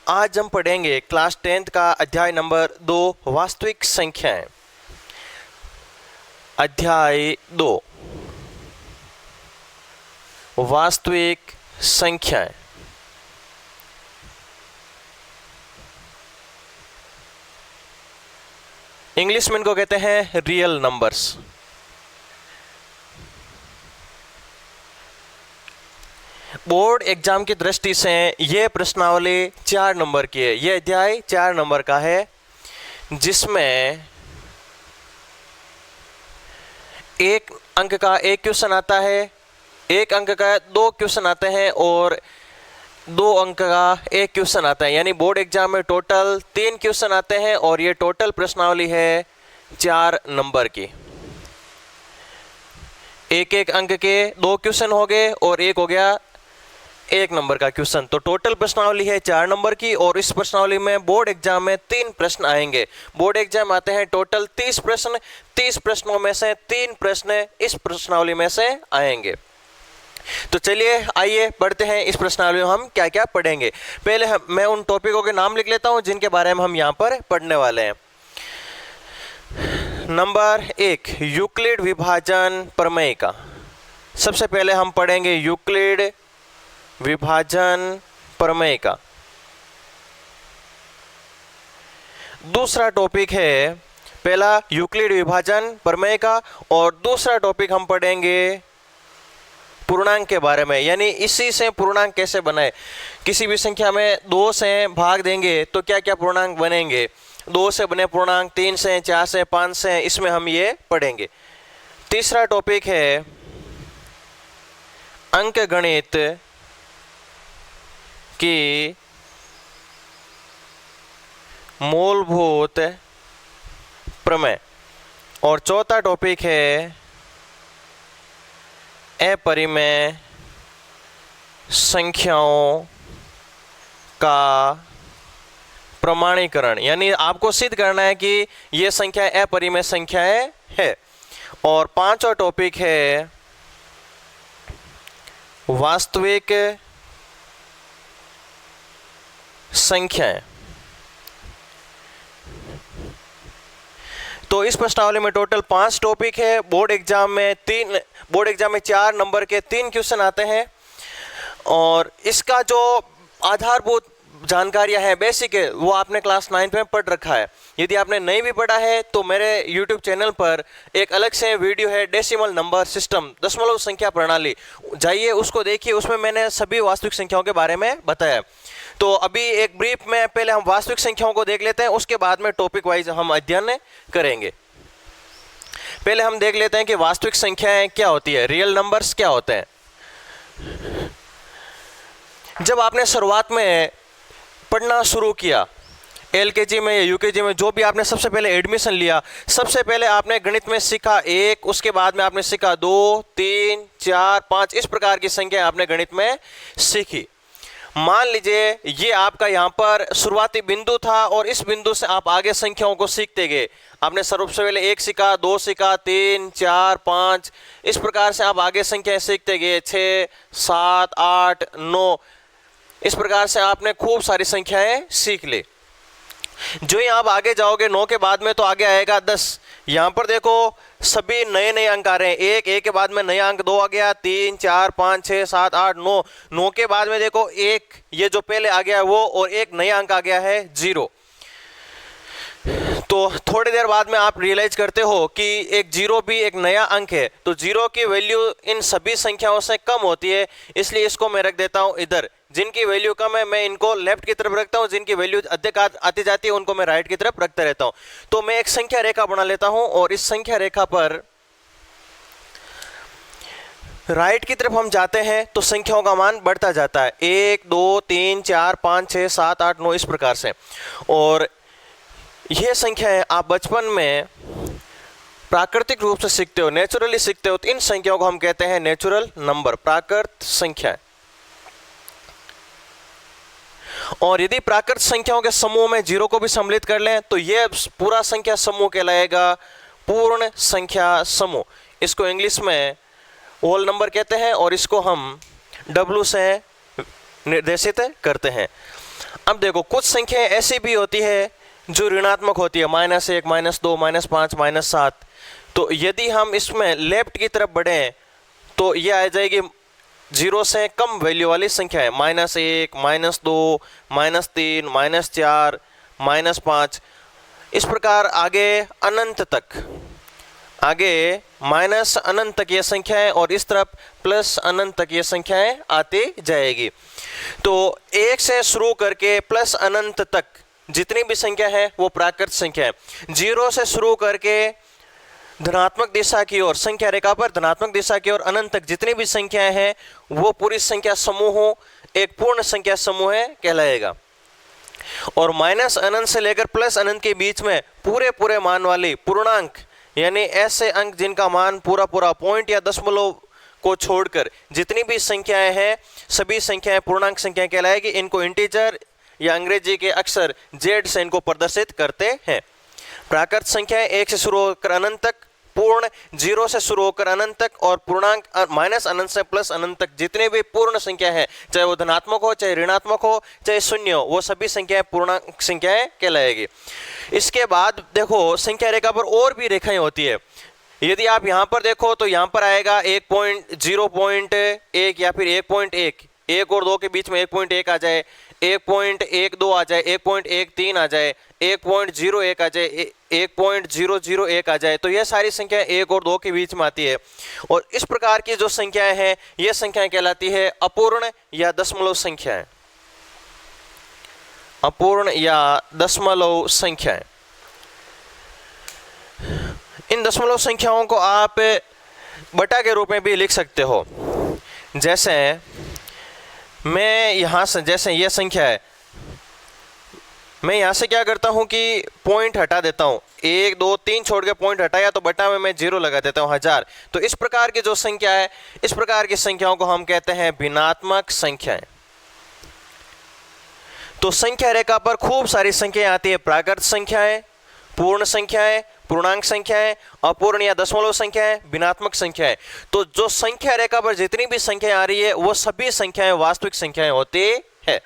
आज हम पढ़ेंगे क्लास 10th का अध्याय नंबर 2 वास्तविक संख्याएं। अध्याय 2 वास्तविक संख्याएं। इंग्लिश में इनको कहते हैं रियल नंबर्स। बोर्ड एग्जाम की दृष्टि से यह प्रश्नावली 4 नंबर की है। यह अध्याय 4 नंबर का है, जिसमें 1 अंक का 1 क्वेश्चन आता है, 1 अंक का 2 क्वेश्चन आते हैं और 2 अंक का 1 क्वेश्चन आता है। यानी बोर्ड एग्जाम में टोटल 3 क्वेश्चन आते हैं और ये टोटल प्रश्नावली है 4 नंबर की। 1 अंक के 2 क्वेश्चन हो गए और 1 हो गया 1 नंबर का क्वेश्चन। तो टोटल प्रश्नावली है 4 नंबर की और इस प्रश्नावली में बोर्ड एग्जाम में 3 प्रश्न आएंगे। बोर्ड एग्जाम आते हैं टोटल 30 प्रश्न। 30 प्रश्नों में से 3 प्रश्न इस प्रश्नावली में से आएंगे। तो चलिए आइए पढ़ते हैं इस प्रश्नावली में हम क्या क्या पढ़ेंगे। पहले मैं उन टॉपिकों के नाम लिख लेता हूं जिनके बारे में हम यहाँ पर पढ़ने वाले हैं। नंबर 1, यूक्लिड विभाजन प्रमेय का। सबसे पहले हम पढ़ेंगे यूक्लिड विभाजन प्रमेय का। दूसरा टॉपिक है पहला यूक्लिड विभाजन प्रमेय का और दूसरा टॉपिक हम पढ़ेंगे पूर्णांक के बारे में। यानी इसी से पूर्णांक कैसे बनाए। किसी भी संख्या में 2 से भाग देंगे तो क्या क्या पूर्णांक बनेंगे। 2 से बने पूर्णांक, 3 से, 4 से, 5 से, इसमें हम ये पढ़ेंगे। तीसरा टॉपिक है अंक गणित की मूलभूत प्रमेय और चौथा टॉपिक है अपरिमेय संख्याओं का प्रमाणीकरण। यानी आपको सिद्ध करना है कि यह संख्या अपरिमेय संख्याएं है। और पांचवा टॉपिक है वास्तविक संख्याएं। तो इस प्रश्नावली में टोटल 5 टॉपिक है। बोर्ड एग्जाम में 4 नंबर के 3 क्वेश्चन आते हैं और इसका जो आधारभूत जानकारियां हैं, बेसिक है, वो आपने क्लास 9 में पढ़ रखा है। यदि आपने नहीं भी पढ़ा है तो मेरे YouTube चैनल पर एक अलग से वीडियो है डेसिमल नंबर सिस्टम, दशमलव संख्या प्रणाली, जाइए उसको देखिए। उसमें मैंने सभी वास्तविक संख्याओं के बारे में बताया। तो अभी एक ब्रीफ में पहले हम वास्तविक संख्याओं को देख लेते हैं, उसके बाद में टॉपिक वाइज हम अध्ययन करेंगे। पहले हम देख लेते हैं कि वास्तविक संख्याएं क्या होती है, रियल नंबर्स क्या होते हैं। जब आपने शुरुआत में पढ़ना शुरू किया, LKG में या UKG में, जो भी आपने सबसे पहले एडमिशन लिया, सबसे पहले आपने गणित में सीखा 1, उसके बाद में आपने सीखा 2, 3, 4, 5, इस प्रकार की संख्या आपने गणित में सीखी। मान लीजिए ये आपका यहाँ पर शुरुआती बिंदु था और इस बिंदु से आप आगे संख्याओं को सीखते गए। आपने सबसे पहले 1 सीखा, 2 सीखा, 3, 4, 5, इस प्रकार से आप आगे संख्याएं सीखते गए। 6, 7, 8, 9, इस प्रकार से आपने खूब सारी संख्याएं सीख ली। जो ही आप आगे जाओगे 9 के बाद में तो आगे आएगा 10। यहाँ पर देखो सभी नए नए अंक आ रहे हैं। 1 के बाद में नया अंक 2 आ गया, 3, 4, 5, 6, 7, 8, 9। 9 के बाद में देखो 1, ये जो पहले आ गया है वो, और एक नया अंक आ गया है 0। तो थोड़ी देर बाद में आप रियलाइज करते हो कि एक 0 भी एक नया अंक है। तो 0 की वैल्यू इन सभी संख्याओं से कम होती है, इसलिए इसको मैं रख देता हूं इधर। जिनकी वैल्यू कम है मैं इनको लेफ्ट की तरफ रखता हूं, जिनकी वैल्यू अधिक आती जाती है उनको मैं राइट की तरफ रखता रहता हूं। तो मैं एक संख्या रेखा बना लेता हूं और इस संख्या रेखा पर राइट की तरफ हम जाते हैं तो संख्याओं का मान बढ़ता जाता है। 1, 2, 3, 4, 5, 6, 7, 8, 9, इस प्रकार से। और यह संख्याएं आप बचपन में प्राकृतिक रूप से सीखते हो, नेचुरली सीखते हो, तो इन संख्याओं को हम कहते हैं नेचुरल नंबर, प्राकृत संख्याएं। और यदि प्राकृत संख्याओं के समूह में 0 को भी सम्मिलित कर लें तो यह पूरा संख्या समूह कहलाएगा पूर्ण संख्या समूह। इसको इंग्लिश में होल नंबर कहते हैं और इसको हम W से निर्देशित करते हैं। अब देखो कुछ संख्याएं ऐसी भी होती है जो ऋणात्मक होती है, -1, -2, -5, -7। तो यदि हम इसमें लेफ्ट की तरफ बढ़ें तो ये आ जाएगी 0 से कम वैल्यू वाली संख्या है, -1, -2, -3, -4, -5। इस प्रकार आगे अनंत तक, आगे माइनस अनंत तक ये संख्याएं और इस तरफ प्लस अनंत तक ये संख्याएं आती जाएगी। तो 1 से शुरू करके प्लस अनंत तक जितनी भी संख्या है वो प्राकृत संख्या है। 0 से शुरू करके धनात्मक दिशा की ओर, संख्या रेखा पर धनात्मक दिशा की ओर अनंत तक जितनी भी संख्याएं हैं वो पूरी संख्या समूहों एक पूर्ण संख्या समूह कहलाएगा। और माइनस अनंत से लेकर प्लस अनंत के बीच में पूरे पूरे मान वाली पूर्णांक, यानी ऐसे अंक जिनका मान पूरा पूरा पॉइंट या दशमलव को छोड़कर जितनी भी संख्याएं हैं सभी संख्याएं पूर्णांक संख्या कहलाएगी। इनको इंटीजर या अंग्रेजी के अक्षर जेड से इनको प्रदर्शित करते हैं। प्राकृत संख्याएं 1 से शुरू होकर अनंत तक, पूर्ण 0 से शुरू होकर अनंत तक, और पूर्णांक माइनस अनंत से प्लस अनंत तक जितने भी पूर्ण संख्या है, चाहे वो धनात्मक हो, चाहे ऋणात्मक हो, चाहे शून्य हो, वो सभी संख्याएं पूर्णांक संख्याएं कहलाएगी। इसके बाद देखो संख्या रेखा पर और भी रेखाएं होती है। यदि आप यहाँ पर देखो तो यहाँ पर आएगा 1.0.1 या फिर 1.1, 1 और 2 के बीच में 1.1 आ जाए, 1.12 आ जाए, 1.13 आ जाए, 1.01 आ जाए, 1.001 आ जाए। तो यह सारी संख्या 1 और 2 के बीच में आती है। और इस प्रकार की जो संख्याएं हैं ये संख्याएं कहलाती है अपूर्ण या दशमलव संख्याएं। अपूर्ण या दशमलव संख्याएं। इन दशमलव संख्याओं को आप बटा के रूप में भी लिख सकते हो। जैसे मैं यहाँ से, जैसे ये संख्या है, मैं यहाँ से क्या करता हूँ कि पॉइंट हटा देता हूँ, 1, 2, 3 छोड़ के पॉइंट हटाया तो बटा में मैं 0 लगा देता हूँ, 1000। तो इस प्रकार की जो संख्या है, इस प्रकार की संख्याओं को हम कहते हैं भिन्नात्मक संख्याएं। तो संख्या रेखा पर खूब सारी संख्याएं आती है, प्राकृत संख्याएं, पूर्ण संख्याएं, पूर्णांक संख्याएं, अपूर्ण या दशमलव संख्याएं, भिन्नात्मक संख्याएं। तो जो संख्या रेखा पर जितनी भी संख्याएं आ रही है वो सभी संख्याएं वास्तविक संख्याएं होती है।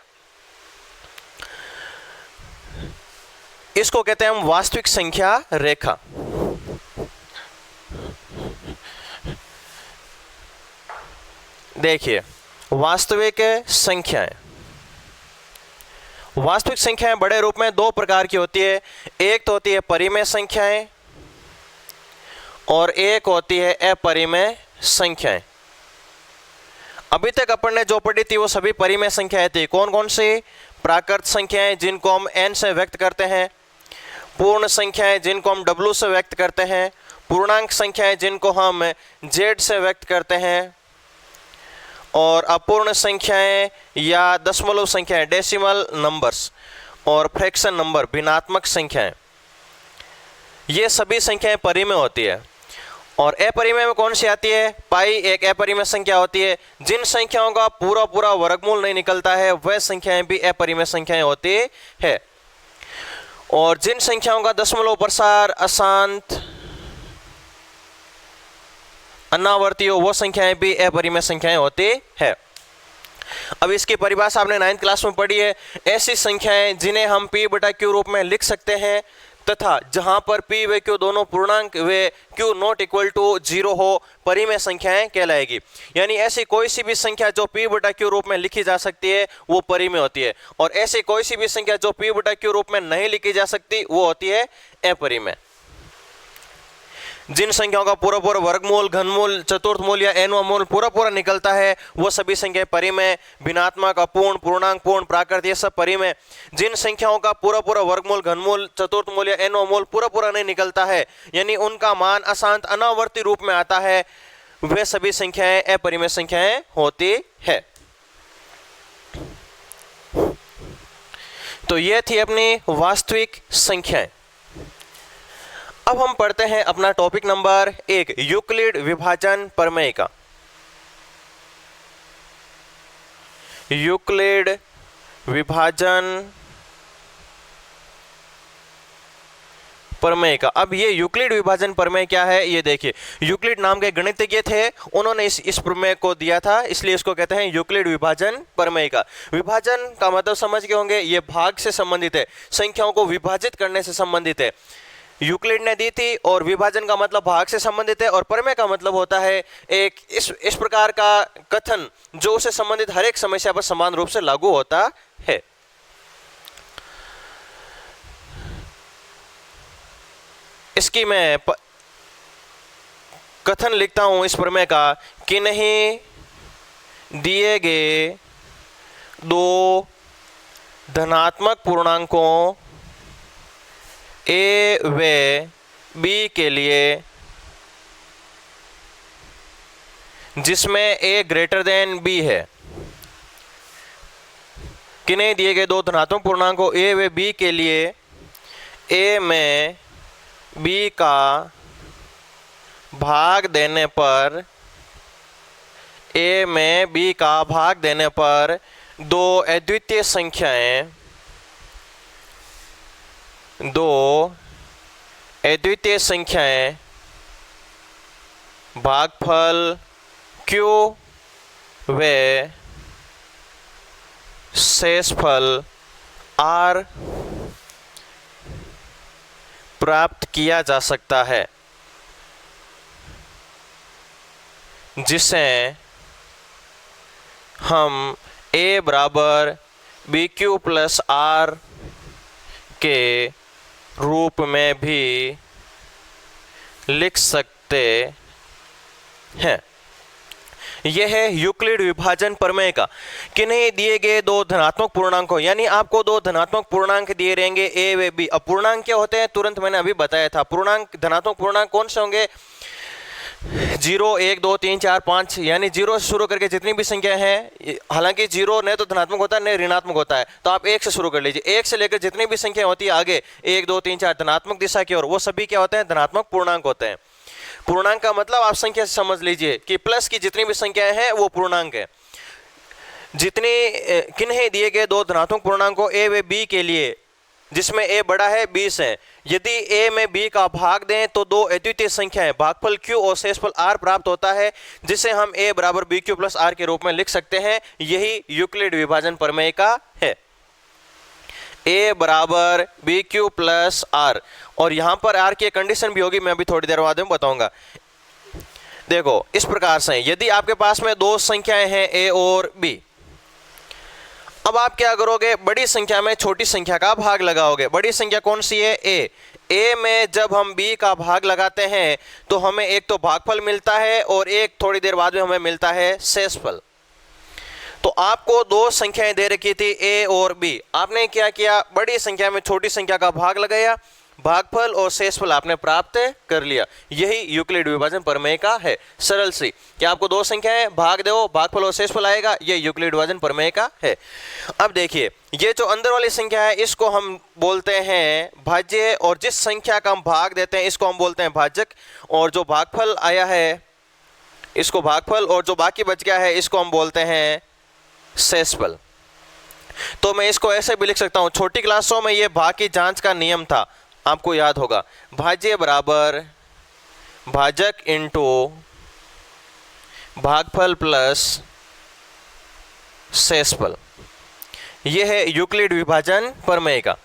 इसको कहते हैं हम वास्तविक संख्या रेखा। देखिए वास्तविक संख्याएं, वास्तविक संख्याएं बड़े रूप में 2 प्रकार की होती है। एक तो होती है परिमेय संख्याएं और एक होती है अपरिमेय संख्याएं। अभी तक अपन ने जो पढ़ी थी वो सभी परिमेय संख्याएं थी। कौन कौन सी? प्राकृत संख्याएं जिनको हम n से व्यक्त करते हैं, पूर्ण संख्याएं जिनको हम w से व्यक्त करते हैं, पूर्णांक संख्याएं जिनको हम z से व्यक्त करते हैं, और अपूर्ण संख्याएं या दशमलव संख्याएं डेसिमल नंबर्स और फ्रैक्शन नंबर भिन्नात्मक संख्याएं। ये सभी संख्याएं परिमेय होती है। और अपरिमेय में कौन सी आती है? पाई एक अपरिमेय संख्या होती है। जिन संख्याओं का पूरा पूरा वर्गमूल नहीं निकलता है वह संख्याएं भी अपरिमेय संख्याएं होती है। और जिन संख्याओं का दशमलव प्रसार अशांत अनावर्ती हो वो संख्याएं भी अपरिमेय संख्याएं होती है। अब इसकी परिभाषा आपने 9th क्लास में पढ़ी है। ऐसी संख्याएं जिन्हें हम p बटा q रूप में लिख सकते हैं तथा जहां पर p व q दोनों पूर्णांक व q नॉट इक्वल टू 0 हो परिमेय संख्याएं कहलाएगी। यानी ऐसी कोई सी भी संख्या जो p बटा q रूप में लिखी जा सकती है वो परिमेय होती है, और ऐसी कोई सी भी संख्या जो p बटा q रूप में नहीं लिखी जा सकती वो होती है अपरिमेय। जिन संख्याओं का पूरा पूरा वर्गमूल, घनमूल, चतुर्थ मूल या nवां मूल पूरा पूरा निकलता है वो सभी संख्याएं परिमेय। भिन्नात्मक, अपूर्ण, पूर्णांक, पूर्ण, प्राकृत ये सब परिमेय। जिन संख्याओं का पूरा पूरा वर्गमूल, घनमूल, चतुर्थ मूल या nवां मूल पूरा पूरा नहीं निकलता है, यानी उनका मान अशांत अनावर्ती रूप में आता है, वे सभी संख्याएं अपरिमेय संख्याएं होती है। तो ये थी अपनी वास्तविक संख्याएं। अब हम पढ़ते हैं अपना टॉपिक नंबर 1, यूक्लिड विभाजन प्रमेय का। यूक्लिड विभाजन प्रमेय का। अब ये यूक्लिड विभाजन प्रमेय क्या है ये देखिए। यूक्लिड नाम के गणितज्ञ थे, उन्होंने इस प्रमेय को दिया था, इसलिए इसको कहते हैं यूक्लिड विभाजन प्रमेय का। विभाजन का मतलब समझ गए होंगे, ये भाग से संबंधित है, संख्याओं को विभाजित करने से संबंधित है। यूक्लिड ने दी थी और विभाजन का मतलब भाग से संबंधित है, और प्रमेय का मतलब होता है एक इस प्रकार का कथन जो उससे संबंधित हर एक समस्या पर समान रूप से लागू होता है। इसकी मैं कथन लिखता हूं इस प्रमेय का कि नहीं दिए गए दो धनात्मक पूर्णांकों ए व बी के लिए जिसमें ए ग्रेटर देन बी है, कि नहीं दिए गए दो धनात्मक पूर्णांकों ए व बी के लिए ए में बी का भाग देने पर ए में बी का भाग देने पर दो अद्वितीय संख्याएं भागफल Q व शेषफल R प्राप्त किया जा सकता है, जिसे हम A बराबर BQ प्लस R के रूप में भी लिख सकते हैं। यह है यूक्लिड विभाजन प्रमेय का कि नहीं दिए गए दो धनात्मक पूर्णांकों, यानी आपको दो धनात्मक पूर्णांक दिए रहेंगे ए व बी। अब पूर्णांक क्या होते हैं तुरंत मैंने अभी बताया था। पूर्णांक धनात्मक पूर्णांक कौन से होंगे? 0 1 2 3 4 5, यानी 0 से शुरू करके जितनी भी संख्या हैं, हालांकि 0 न तो धनात्मक होता है न ऋणात्मक होता है, तो आप 1 से शुरू कर लीजिए। 1 से लेकर जितनी भी संख्या होती है आगे 1 2 3 4 धनात्मक दिशा की ओर, वो सभी क्या होते हैं? धनात्मक पूर्णांक होते हैं। पूर्णांक का मतलब आप संख्या से समझ लीजिए कि प्लस की जितनी भी संख्याएं हैं वो पूर्णांक है। किन्हें दिए गए दो धनात्मक पूर्णांकों ए व बी के लिए जिसमें ए बड़ा है 20 है, यदि ए में बी का भाग दें तो दो अद्वितीय संख्याएं भागफल Q और शेषफल R प्राप्त होता है, जिसे हम ए बराबर BQ प्लस R के रूप में लिख सकते हैं। यही यूक्लिड विभाजन प्रमेय का है, ए बराबर BQ प्लस R। और यहां पर R की कंडीशन भी होगी, मैं अभी थोड़ी देर बाद में बताऊंगा। देखो इस प्रकार से, यदि आपके पास में दो संख्याएं हैं ए और बी, अब आप क्या करोगे? बड़ी संख्या में छोटी संख्या का भाग लगाओगे। बड़ी संख्या कौन सी है? ए में जब हम बी का भाग लगाते हैं तो हमें एक तो भागफल मिलता है और एक थोड़ी देर बाद में हमें मिलता है शेषफल। तो आपको दो संख्याएं दे रखी थी ए और बी, आपने क्या किया? बड़ी संख्या में छोटी संख्या का भाग लगाया, भागफल और शेषफल आपने प्राप्त कर लिया। यही यूक्लिड विभाजन प्रमेय का है, सरल सी, कि आपको दो संख्याएं भाग दो, भागफल और शेषफल आएगा, ये यूक्लिड विभाजन प्रमेय का है। अब देखिए, ये जो अंदर वाली संख्या है इसको हम बोलते हैं भाज्य, और जिस संख्या का हम भाग देते हैं इसको हम बोलते हैं भाजक, और जो भागफल आया है इसको भागफल, और जो बाकी बच गया है इसको हम बोलते हैं शेषफल। तो मैं इसको ऐसे भी लिख सकता हूं, छोटी क्लासों में ये भाग की जांच का नियम था, आपको याद होगा, भाज्य बराबर भाजक इंटू भागफल प्लस शेषफल। यह है यूक्लिड विभाजन प्रमेय का।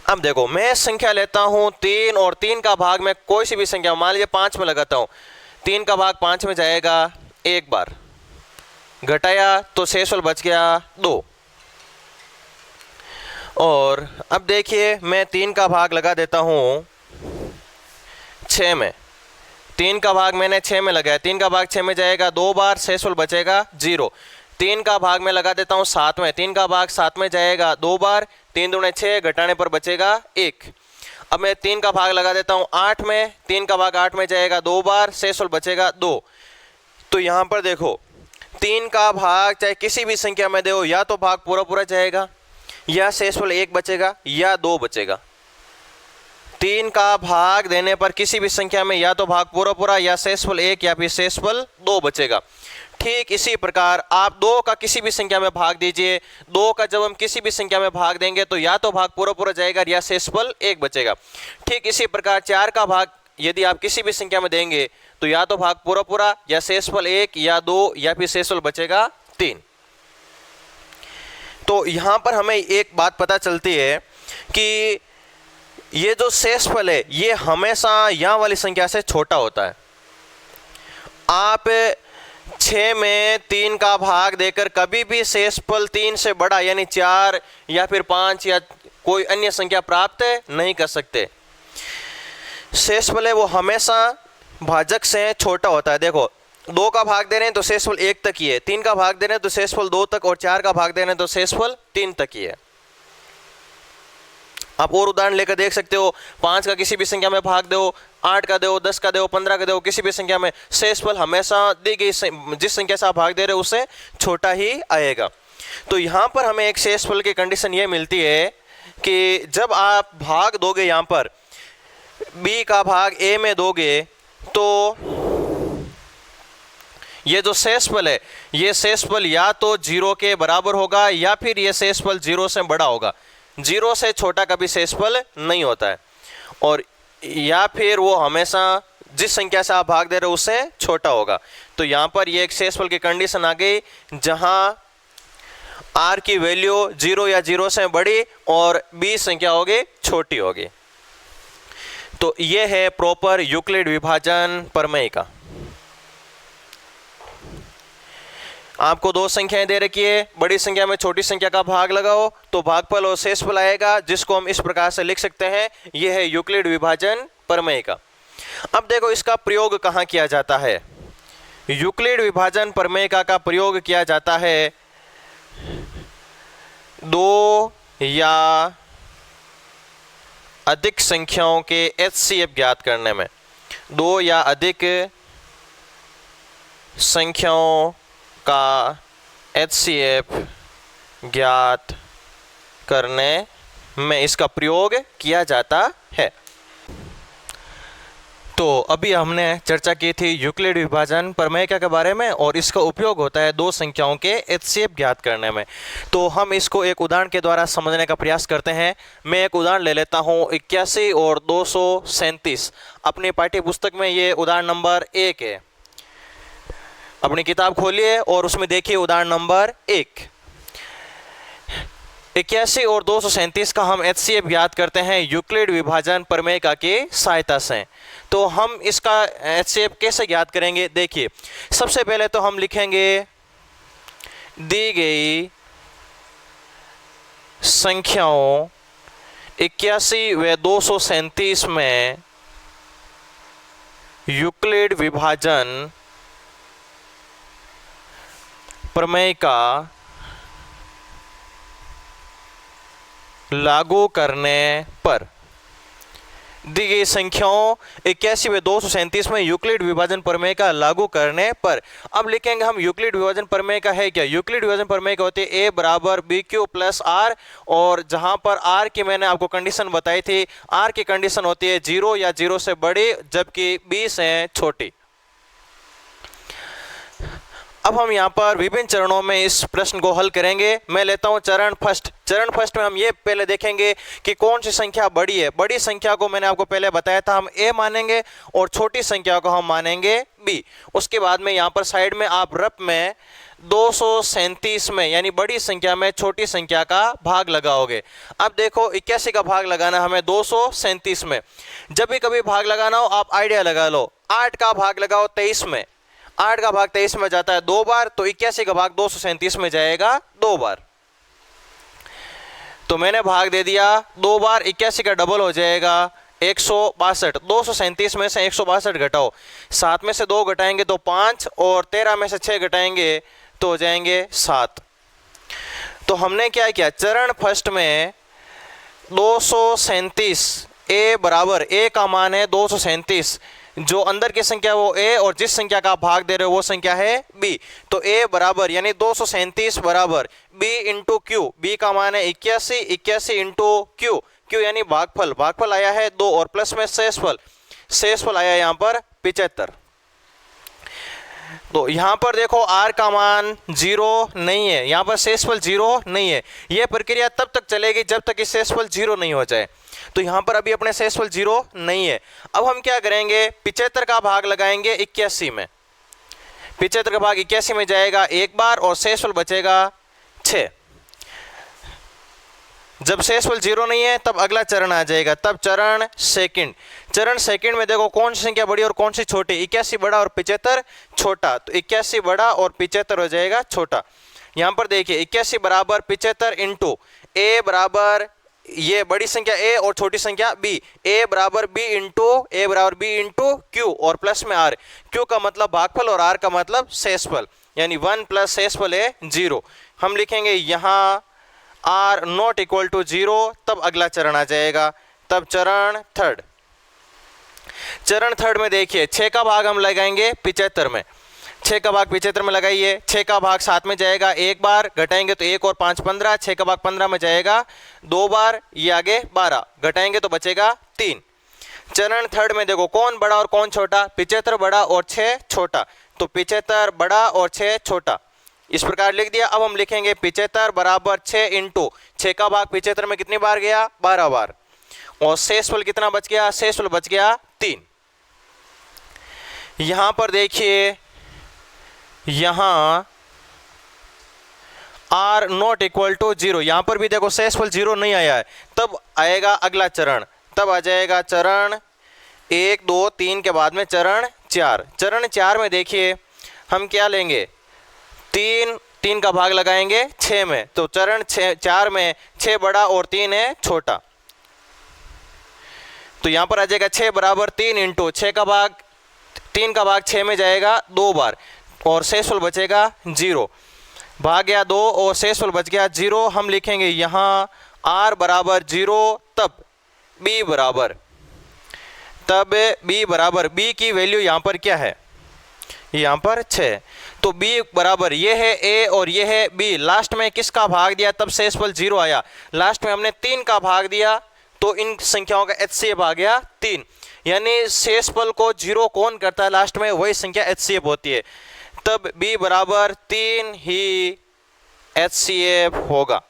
अब देखो, मैं संख्या लेता हूं 3 और 3 का भाग मैं कोई सी भी संख्या मान लीजिए 5 में लगाता हूं, 3 का भाग 5 में जाएगा एक बार, घटाया तो शेषफल बच गया 2। और अब देखिए, मैं 3 का भाग लगा देता हूं 6 में, 3 का भाग मैंने 6 में लगाया, 3 का भाग 6 में जाएगा 2 बार, शेषफल बचेगा 0। 3 का भाग मैं लगा देता हूं 7 में, 3 का भाग 7 में जाएगा 2 बार, 3 दूने 6, घटाने पर बचेगा 1। अब मैं 3 का भाग लगा देता हूं 8 में, 3 का भाग 8 में जाएगा 2 बार, शेषफल बचेगा 2। तो यहां पर देखो, 3 का भाग चाहे किसी भी संख्या में दो, या तो भाग पूरा पूरा जाएगा, या शेषफल 1 बचेगा, या 2 बचेगा। 3 का भाग देने पर किसी भी संख्या में या तो भाग पूरा पूरा, या शेषफल 1, या फिर शेषफल 2 बचेगा। ठीक इसी प्रकार आप 2 का किसी भी संख्या में भाग दीजिए, 2 का जब हम किसी भी संख्या में भाग देंगे तो या तो भाग पूरा पूरा जाएगा या शेषफल 1 बचेगा। ठीक इसी प्रकार 4 का भाग यदि आप किसी भी संख्या में देंगे तो या तो भाग पूरा पूरा या शेषफल 1 या 2 या फिर शेषफल बचेगा 3। तो यहाँ पर हमें एक बात पता चलती है कि ये जो शेषफल है ये हमेशा यहाँ वाली संख्या से छोटा होता है। आप 6 में 3 का भाग देकर कभी भी शेषफल 3 से बड़ा यानी 4 या फिर 5 या कोई अन्य संख्या प्राप्त नहीं कर सकते। शेषफल है वो हमेशा भाजक से छोटा होता है। देखो 2 का भाग दे रहे हैं तो शेषफल 1 तक ही है, 3 का भाग दे रहे हैं तो शेषफल 2 तक, और 4 का भाग दे रहे हैं तो शेषफल 3 तक ही है। आप और उदाहरण लेकर देख सकते हो, 5 का किसी भी संख्या में भाग दो, 8 का दो, 10 का दो, 15 का दो, किसी भी संख्या में शेषफल हमेशा दी गई जिस संख्या से आप भाग दे रहे हो उससे छोटा ही आएगा। तो यहाँ पर हमें एक शेषफल की कंडीशन ये मिलती है कि जब आप भाग दोगे यहाँ पर b का भाग a में दोगे तो ये जो शेषफल है ये शेषफल या तो 0 के बराबर होगा या फिर ये शेषफल 0 से बड़ा होगा। 0 से छोटा कभी शेषफल नहीं होता है, और या फिर वो हमेशा जिस संख्या से आप भाग दे रहे हो उससे छोटा होगा। तो यहाँ पर ये एक शेषफल की कंडीशन आ गई जहाँ r की वैल्यू 0 या 0 से बड़ी और b संख्या होगी छोटी होगी। तो ये है प्रॉपर यूक्लिड विभाजन प्रमेय का। आपको 2 संख्याएं दे रखी है, बड़ी संख्या में छोटी संख्या का भाग लगाओ तो भागफल और शेषफल आएगा, जिसको हम इस प्रकार से लिख सकते हैं, यह है यूक्लिड विभाजन प्रमेय का। अब देखो इसका प्रयोग कहाँ किया जाता है। यूक्लिड विभाजन प्रमेय का प्रयोग किया जाता है 2 या अधिक संख्याओं के HCF ज्ञात करने में। 2 या अधिक संख्याओं का HCF ज्ञात करने में इसका प्रयोग किया जाता है। तो अभी हमने चर्चा की थी यूक्लिड विभाजन प्रमेय के बारे में, और इसका उपयोग होता है 2 संख्याओं के HCF ज्ञात करने में। तो हम इसको एक उदाहरण के द्वारा समझने का प्रयास करते हैं। मैं एक उदाहरण ले लेता हूँ 81 और 237। अपनी पाठ्य पुस्तक में ये उदाहरण नंबर 1 है। अपनी किताब खोलिए और उसमें देखिए उदाहरण नंबर 1। 81 और 237 का हम HCF ज्ञात करते हैं यूक्लिड विभाजन प्रमेय की सहायता से। तो हम इसका HCF कैसे ज्ञात करेंगे, देखिए सबसे पहले तो हम लिखेंगे दी गई संख्याओं 81 व 237 में यूक्लिड विभाजन प्रमेय का लागू करने पर। दी गई संख्याओं 81 व 237 में यूक्लिड विभाजन प्रमेय का लागू करने पर। अब लिखेंगे हम यूक्लिड विभाजन प्रमेय का है क्या। यूक्लिड विभाजन प्रमेय का होती है a बराबर बी क्यू प्लस आर, और जहां पर r की मैंने आपको कंडीशन बताई थी, r की कंडीशन होती है 0 या 0 से बड़ी जबकि b से छोटी। अब हम यहाँ पर विभिन्न चरणों में इस प्रश्न को हल करेंगे। मैं लेता हूँ चरण फर्स्ट। चरण फर्स्ट में हम ये पहले देखेंगे कि कौन सी संख्या बड़ी है। बड़ी संख्या को मैंने आपको पहले बताया था हम a मानेंगे और छोटी संख्या को हम मानेंगे b। उसके बाद में यहाँ पर साइड में आप रफ में 237 में यानी बड़ी संख्या में छोटी संख्या का भाग लगाओगे। अब देखो 81 का भाग लगाना हमें 237 में। जब भी कभी भाग लगाना हो आप आइडिया लगा लो। 8 का भाग लगाओ 23 में, 8 का भाग 23 में जाता है 2 बार, तो 81 का भाग 237 में जाएगा 2 बार। तो मैंने भाग दे दिया 2 बार, 81 का डबल हो जाएगा 162। 237 में से 162 घटाओ, 7 में से 2 घटाएंगे तो 5, और 13 में से 6 घटाएंगे तो हो जाएंगे 7। तो हमने क्या किया, चरण फर्स्ट में 237 a बराबर a का मान है 237, जो अंदर की संख्या वो a और जिस संख्या का भाग दे रहे हो वो संख्या है b। तो a बराबर यानी 237 बराबर b इंटू क्यू। b का मान है 81, 81 इंटू क्यू। क्यू यानी भागफल, भागफल आया है 2 और प्लस में शेषफल, शेषफल आया यहाँ पर 75। तो यहाँ पर देखो r का मान 0 नहीं है, यहाँ पर शेषफल 0 नहीं है। यह प्रक्रिया तब तक चलेगी जब तक कि शेषफल 0 नहीं हो जाए। तो यहाँ पर अभी अपने शेषफल 0 नहीं है। अब हम क्या करेंगे, 75 का भाग लगाएंगे 81 में। 75 का भाग 81 में जाएगा एक बार और शेषफल बचेगा 6। जब शेषफल 0 नहीं है तब अगला चरण आ जाएगा, तब चरण सेकंड। चरण सेकंड में देखो कौन सी संख्या बड़ी और कौन सी छोटी, 81 बड़ा और 75 छोटा। तो 81 बड़ा और 75 हो जाएगा छोटा। यहाँ पर देखिए 81 बराबर 75 इंटू ए बराबर ये बड़ी संख्या a और छोटी संख्या b, a बराबर b इंटू q और प्लस में r। q का मतलब भागफल और r का मतलब शेषफल, यानी 1 प्लस शेषफल है 0। हम लिखेंगे यहाँ r नॉट इक्वल टू 0, तब अगला चरण आ जाएगा, तब चरण थर्ड। चरण थर्ड में देखिए 6 का भाग हम लगाएंगे 75 में। 6 का भाग 75 में लगाइए, 6 का भाग 7 में जाएगा एक बार, घटाएंगे तो 1 और 5 15, 6 का भाग 15 में जाएगा 2 बार, ये आगे 12, घटाएंगे तो बचेगा 3। चरण थर्ड में देखो कौन बड़ा और कौन छोटा, 75 बड़ा और 6 छोटा। तो 75 बड़ा और 6 छोटा, इस प्रकार लिख दिया। अब हम लिखेंगे 75 बराबर 6 इंटू 6 का भाग 75 में कितनी बार गया, 12 बार, और शेषफल कितना बच गया, शेषफल बच गया 3। यहां पर देखिए यहां r नॉट इक्वल टू 0, यहां पर भी देखो शेषफल 0 नहीं आया है, तब आएगा अगला चरण, तब आ जाएगा चरण 1 2 3 के बाद में चरण 4। चरण 4 में देखिए हम क्या लेंगे, 3 का भाग लगाएंगे 6 में। तो चरण 4 में 6 बड़ा और 3 है छोटा। तो यहां पर आ जाएगा 6 बराबर 3 इंटू 3 का भाग 6 में जाएगा 2 बार और शेषफल बचेगा 0। भाग गया 2 और शेषफल बच गया 0। हम लिखेंगे यहां r बराबर 0, तब b बराबर b की वैल्यू यहां पर क्या है, यहां पर 6। तो b बराबर ये है a और ये है b। लास्ट में किसका भाग दिया तब शेषफल 0 आया, लास्ट में हमने 3 का भाग दिया तो इन संख्याओं का HCF आ गया 3। यानी शेषफल को 0 कौन करता है, लास्ट में वही संख्या HCF होती है। तब b बराबर 3 ही HCF होगा।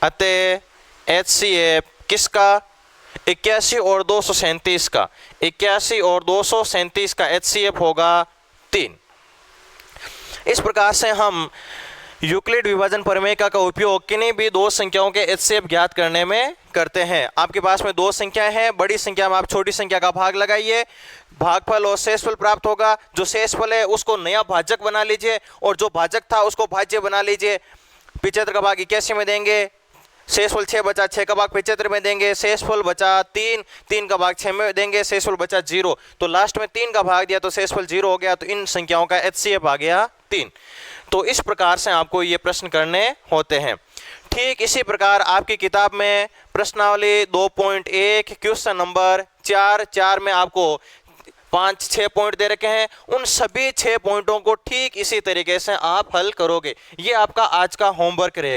अतः HCF किसका, 81 और 237 का, 81 और 237 का HCF होगा 3। इस प्रकार से हम यूक्लिड विभाजन प्रमेय का उपयोग किन्हीं भी दो संख्याओं के HCF ज्ञात करने में करते हैं। आपके पास में दो संख्याएं हैं, बड़ी संख्या में आप छोटी संख्या का भाग लगाइए, भागफल और शेषफल प्राप्त होगा। जो शेषफल है उसको नया भाजक बना लीजिए और जो भाजक था उसको भाज्य बना लीजिए। 75 का भाग 81 में देंगे, शेषफल 6 बचा, 6 का भाग 75 में देंगे, शेषफल बचा 3 का भाग 6 में देंगे, शेषफल बचा 0। तो लास्ट में 3 का भाग दिया तो शेषफल 0 हो गया। तो इन संख्याओं का HCF आ गया 3। तो इस प्रकार से आपको ये प्रश्न करने होते हैं। ठीक इसी प्रकार आपकी किताब में प्रश्नावली 2.1 क्वेश्चन नंबर 4 में आपको 5-6 पॉइंट दे रखे हैं। उन सभी 6 पॉइंटों को ठीक इसी तरीके से आप हल करोगे। ये आपका आज का होमवर्क रहेगा।